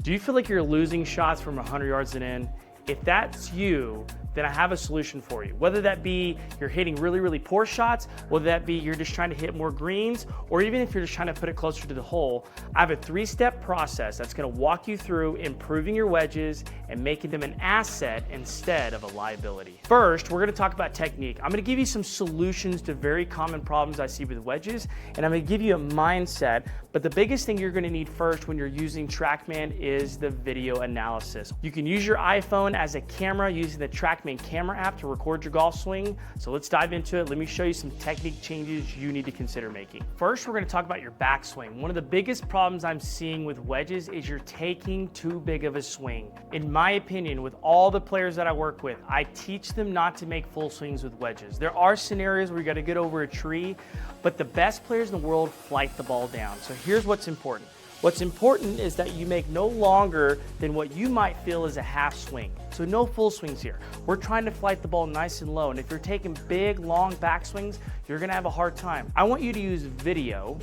Do you feel like you're losing shots from 100 yards and in? If that's you, then I have a solution for you. Whether that be you're hitting really, really poor shots, whether that be you're just trying to hit more greens, or even if you're just trying to put it closer to the hole, I have a 3-step process that's gonna walk you through improving your wedges and making them an asset instead of a liability. First, we're gonna talk about technique. I'm gonna give you some solutions to very common problems I see with wedges, and I'm gonna give you a mindset, but the biggest thing you're gonna need first when you're using TrackMan is the video analysis. You can use your iPhone as a camera using the TrackMan camera app to record your golf swing. So let's dive into it. Let me show you some technique changes you need to consider making. First, we're going to talk about your backswing. One of the biggest problems I'm seeing with wedges is you're taking too big of a swing. In my opinion, with all the players that I work with, I teach them not to make full swings with wedges. There are scenarios where you got to get over a tree, but the best players in the world flight the ball down. So here's what's important. What's important is that you make no longer than what you might feel is a half swing. So no full swings here. We're trying to flight the ball nice and low, and if you're taking big, long backswings, you're gonna have a hard time. I want you to use video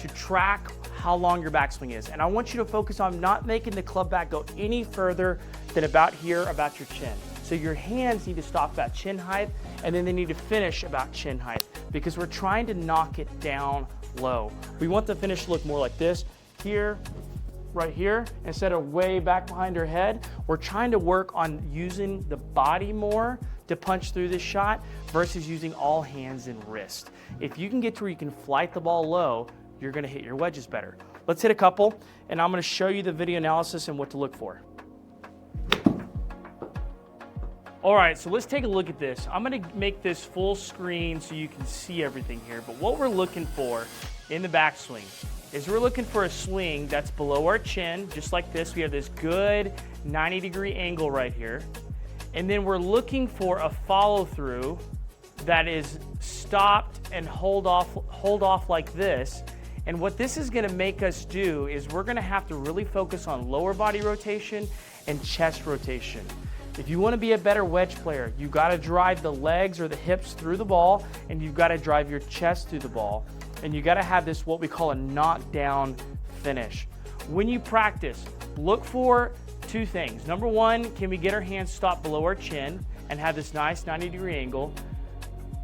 to track how long your backswing is, and I want you to focus on not making the club back go any further than about here, about your chin. So your hands need to stop about chin height, and then they need to finish about chin height, because we're trying to knock it down low. We want the finish to look more like this. Here, right here, instead of way back behind her head. We're trying to work on using the body more to punch through this shot versus using all hands and wrist. If you can get to where you can flight the ball low, you're gonna hit your wedges better. Let's hit a couple, and I'm gonna show you the video analysis and what to look for. All right, so let's take a look at this. I'm gonna make this full screen so you can see everything here, but what we're looking for in the backswing is we're looking for a swing that's below our chin, just like this. We have this good 90-degree angle right here. And then we're looking for a follow-through that is stopped and hold off like this. And what this is gonna make us do is we're gonna have to really focus on lower body rotation and chest rotation. If you want to be a better wedge player, you got to drive the legs or the hips through the ball, and you've got to drive your chest through the ball. And you got to have this, what we call a knockdown finish. When you practice, look for 2 things. Number 1, can we get our hands stopped below our chin and have this nice 90-degree angle?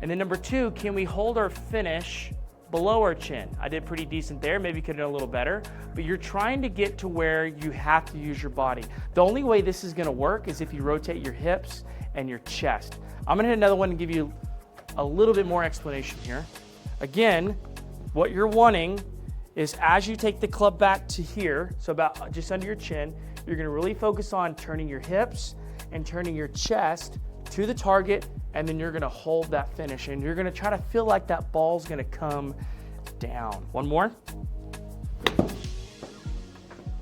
And then number 2, can we hold our finish below our chin? I did pretty decent there, maybe could have done a little better, but you're trying to get to where you have to use your body. The only way this is gonna work is if you rotate your hips and your chest. I'm gonna hit another one and give you a little bit more explanation here. Again, what you're wanting is as you take the club back to here, so about just under your chin, you're gonna really focus on turning your hips and turning your chest to the target, and then you're gonna hold that finish, and you're gonna try to feel like that ball's gonna come down. One more.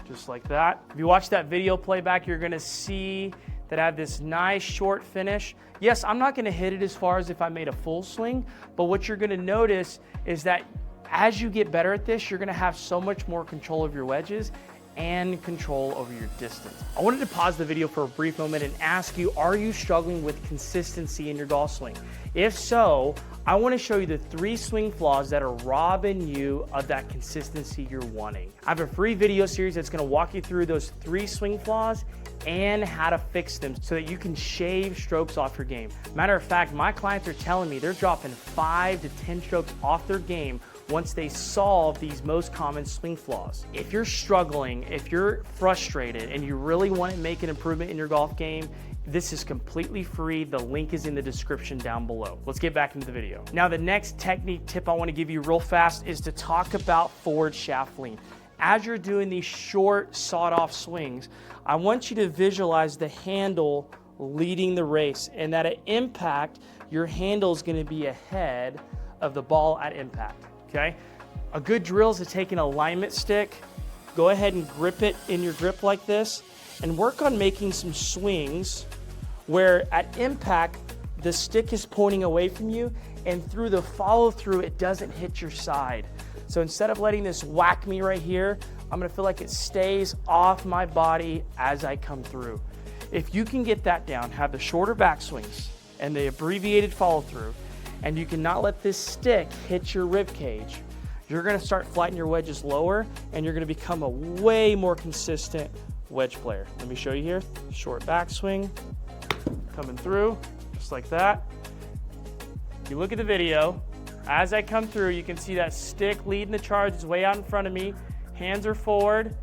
Just like that. If you watch that video playback, you're gonna see that I have this nice short finish. Yes, I'm not gonna hit it as far as if I made a full swing, but what you're gonna notice is that as you get better at this, you're gonna have so much more control of your wedges and control over your distance. I wanted to pause the video for a brief moment and ask you, are you struggling with consistency in your golf swing? If so, I want to show you the 3 swing flaws that are robbing you of that consistency you're wanting. I have a free video series that's going to walk you through those 3 swing flaws and how to fix them so that you can shave strokes off your game. Matter of fact, my clients are telling me they're dropping 5 to 10 strokes off their game once they solve these most common swing flaws. If you're struggling, if you're frustrated, and you really want to make an improvement in your golf game, this is completely free. The link is in the description down below. Let's get back into the video. Now, the next technique tip I want to give you real fast is to talk about forward shaft lean. As you're doing these short, sawed-off swings, I want you to visualize the handle leading the race, and that at impact, your handle is going to be ahead of the ball at impact. Okay? A good drill is to take an alignment stick, go ahead and grip it in your grip like this, and work on making some swings where at impact, the stick is pointing away from you, and through the follow through, it doesn't hit your side. So instead of letting this whack me right here, I'm gonna feel like it stays off my body as I come through. If you can get that down, have the shorter backswings and the abbreviated follow through, and you cannot let this stick hit your rib cage, you're gonna start flattening your wedges lower, and you're gonna become a way more consistent wedge player. Let me show you here. Short backswing, coming through, just like that. If you look at the video, as I come through, you can see that stick leading the charge is way out in front of me. Hands are forward,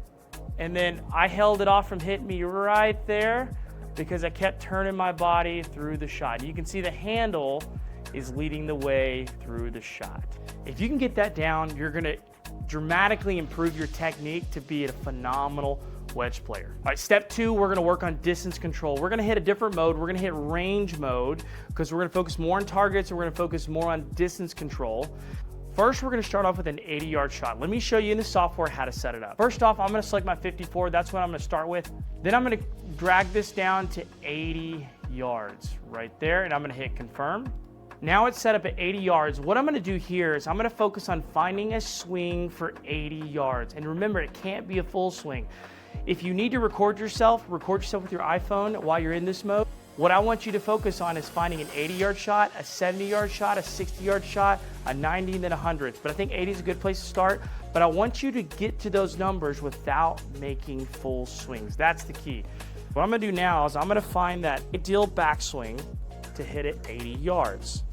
and then I held it off from hitting me right there because I kept turning my body through the shot. You can see the handle is leading the way through the shot. If you can get that down, you're gonna dramatically improve your technique to be a phenomenal wedge player. All right, step 2, we're gonna work on distance control. We're gonna hit a different mode. We're gonna hit range mode because we're gonna focus more on targets and we're gonna focus more on distance control. First, we're gonna start off with an 80-yard shot. Let me show you in the software how to set it up. First off, I'm gonna select my 54. That's what I'm gonna start with. Then I'm gonna drag this down to 80 yards right there, and I'm gonna hit confirm. Now it's set up at 80 yards. What I'm gonna do here is I'm gonna focus on finding a swing for 80 yards. And remember, it can't be a full swing. If you need to record yourself with your iPhone while you're in this mode. What I want you to focus on is finding an 80-yard shot, a 70-yard shot, a 60-yard shot, a 90, and then a 100. But I think 80 is a good place to start. But I want you to get to those numbers without making full swings. That's the key. What I'm gonna do now is I'm gonna find that ideal backswing to hit it 80 yards.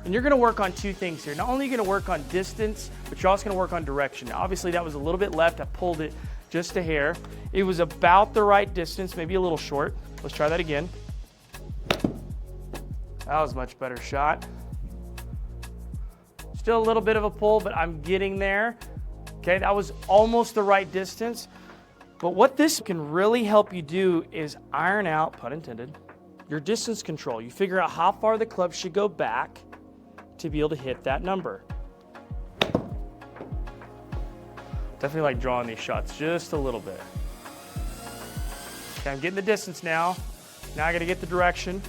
And you're gonna work on 2 things here. Not only are you gonna work on distance, but you're also gonna work on direction. Now, obviously that was a little bit left. I pulled it just a hair. It was about the right distance, maybe a little short. Let's try that again. That was a much better shot. Still a little bit of a pull, but I'm getting there. Okay, that was almost the right distance. But what this can really help you do is iron out, pun intended, your distance control. You figure out how far the club should go back to be able to hit that number. Definitely like drawing these shots just a little bit. Okay, I'm getting the distance now. Now I gotta get the direction.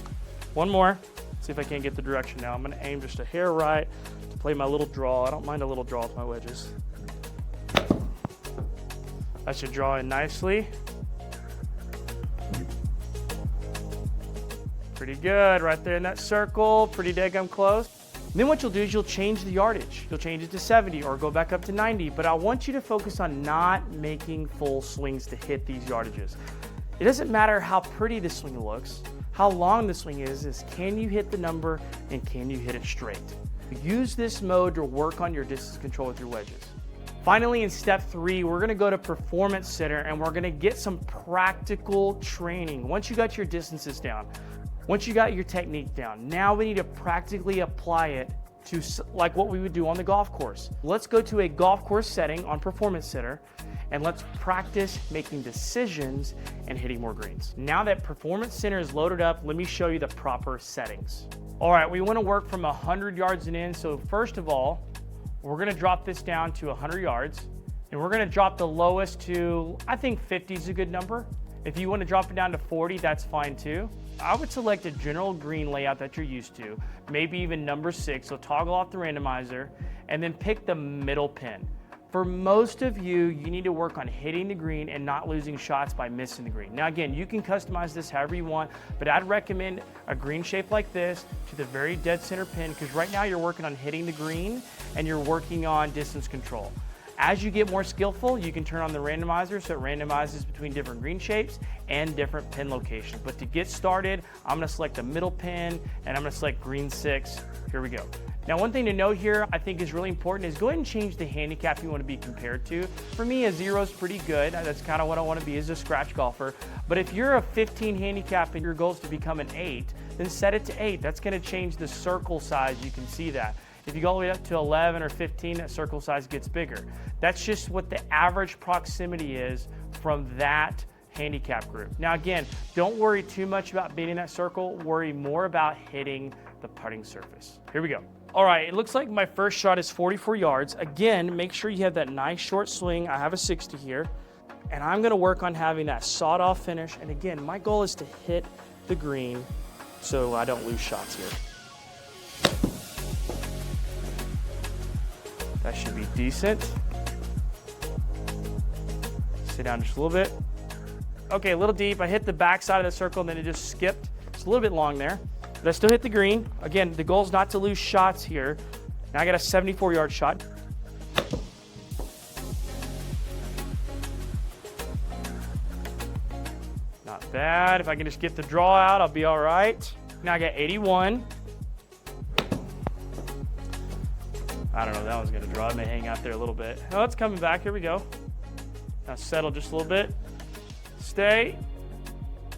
One more. See if I can't get the direction now. I'm gonna aim just a hair right to play my little draw. I don't mind a little draw with my wedges. I should draw in nicely. Pretty good, right there in that circle. Pretty daggum close. And then what you'll do is you'll change the yardage. You'll change it to 70 or go back up to 90, but I want you to focus on not making full swings to hit these yardages. It doesn't matter how pretty the swing looks, how long the swing is can you hit the number and can you hit it straight? Use this mode to work on your distance control with your wedges. Finally, in step 3, we're gonna go to Performance Center and we're gonna get some practical training. Once you got your distances down, once you got your technique down, now we need to practically apply it to like what we would do on the golf course. Let's go to a golf course setting on Performance Center and let's practice making decisions and hitting more greens. Now that Performance Center is loaded up, let me show you the proper settings. All right, we wanna work from 100 yards and in. So first of all, we're gonna drop this down to 100 yards and we're gonna drop the lowest to, I think 50 is a good number. If you wanna drop it down to 40, that's fine too. I would select a general green layout that you're used to, maybe even number 6, so toggle off the randomizer, and then pick the middle pin. For most of you, you need to work on hitting the green and not losing shots by missing the green. Now again, you can customize this however you want, but I'd recommend a green shape like this to the very dead center pin, because right now you're working on hitting the green and you're working on distance control. As you get more skillful, you can turn on the randomizer so it randomizes between different green shapes and different pin locations. But to get started, I'm gonna select the middle pin and I'm gonna select green 6. Here we go. Now, one thing to note here I think is really important is go ahead and change the handicap you want to be compared to. For me, a 0 is pretty good. That's kind of what I want to be as a scratch golfer. But if you're a 15 handicap and your goal is to become an 8, then set it to 8. That's going to change the circle size. You can see that. If you go all the way up to 11 or 15, that circle size gets bigger. That's just what the average proximity is from that handicap group. Now again, don't worry too much about beating that circle. Worry more about hitting the putting surface. Here we go. All right, it looks like my first shot is 44 yards. Again, make sure you have that nice short swing. I have a 60 here. And I'm gonna work on having that sawed-off finish. And again, my goal is to hit the green so I don't lose shots here. That should be decent. Sit down just a little bit. Okay, a little deep. I hit the back side of the circle and then it just skipped. It's a little bit long there, but I still hit the green. Again, the goal is not to lose shots here. Now I got a 74-yard shot. Not bad. If I can just get the draw out, I'll be all right. Now I got 81. I don't know, that one's gonna draw. It may hang out there a little bit. Oh, it's coming back, here we go. Now settle just a little bit. Stay.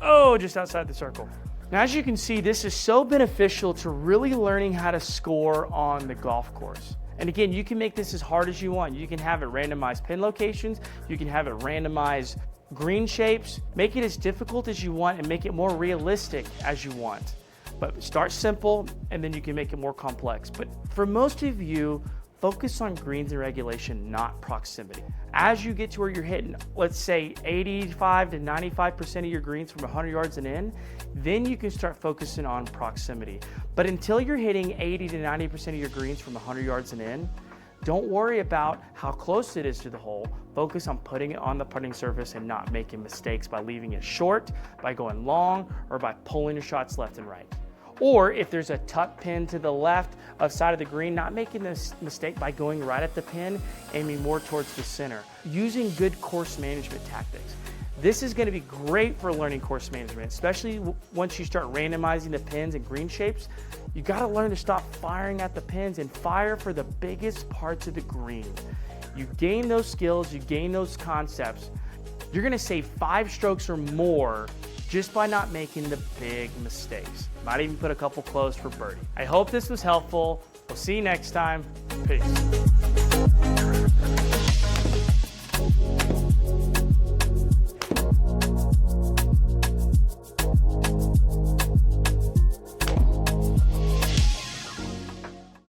Oh, just outside the circle. Now, as you can see, this is so beneficial to really learning how to score on the golf course. And again, you can make this as hard as you want. You can have it randomized pin locations. You can have it randomized green shapes. Make it as difficult as you want and make it more realistic as you want. But start simple and then you can make it more complex. But for most of you, focus on greens and regulation, not proximity. As you get to where you're hitting, let's say 85 to 95% of your greens from 100 yards and in, then you can start focusing on proximity. But until you're hitting 80 to 90% of your greens from 100 yards and in, don't worry about how close it is to the hole. Focus on putting it on the putting surface and not making mistakes by leaving it short, by going long, or by pulling your shots left and right. Or if there's a tuck pin to the left of side of the green, not making this mistake by going right at the pin, aiming more towards the center. Using good course management tactics. This is going to be great for learning course management, especially once you start randomizing the pins and green shapes. You got to learn to stop firing at the pins and fire for the biggest parts of the green. You gain those skills, you gain those concepts. You're going to save 5 strokes or more just by not making the big mistakes. Might even put a couple close for birdie. I hope this was helpful. We'll see you next time. Peace.